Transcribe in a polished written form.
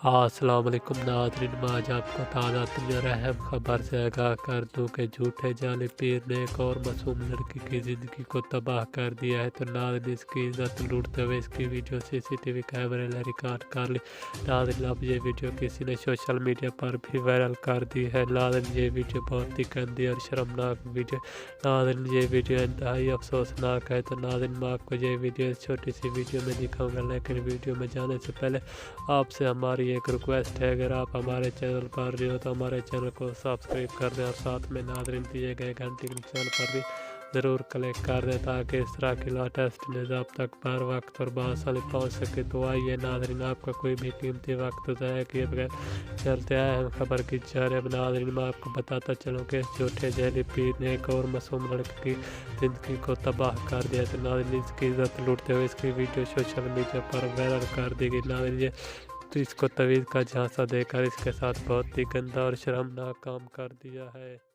السلام علیکم ناظرین، میں آج آپ کو تازہ ترین اور اہم خبر سے آگاہ کر دوں کہ جھوٹے جعلی پیر نے ایک اور معصوم لڑکی کی زندگی کو تباہ کر دیا ہے۔ تو ناظرین، اس کی عزت لوٹتے ہوئے اس کی ویڈیو CCTV کیمرے نے ریکارڈ کر لی۔ ناظرین، اب یہ ویڈیو کسی نے سوشل میڈیا پر بھی وائرل کر دی ہے۔ ناظرین، یہ ویڈیو بہت ہی گندی اور شرمناک ویڈیو۔ ناظرین، یہ ویڈیو انتہائی افسوسناک ہے۔ تو ناظرین، میں آپ کو یہ ویڈیو اس چھوٹی سی ویڈیو میں دکھاؤں گا، لیکن ویڈیو میں جانے سے پہلے آپ سے ہماری ایک ریکویسٹ ہے، اگر آپ ہمارے چینل پر نئے ہو تو ہمارے چینل کو سبسکرائب کر دیں اور ساتھ میں ناظرین دیے گئے گھنٹی کے نشان پر بھی ضرور کلک کر دیں تاکہ اس طرح کی لیٹسٹ نیوز آپ تک بر وقت اور بآسانی پہنچ سکے۔ تو آئیے ناظرین، آپ کا کوئی بھی قیمتی وقت ضائع کیے بغیر چلتے ہیں اہم خبر کی جانب۔ ناظرین، میں آپ کو بتاتا چلوں کہ اس جھوٹے جعلی پیر نے ایک اور معصوم لڑکی کی زندگی کو تباہ کر دیا۔ تو ناظرین، اس کی عزت لوٹتے ہوئے اس کی ویڈیو سوشل میڈیا پر وائرل کر دی گئی۔ ناظرین، تو اس کو تویز کا جھانسا دے کر اس کے ساتھ بہت ہی گندا اور شرمناک کام کر دیا ہے۔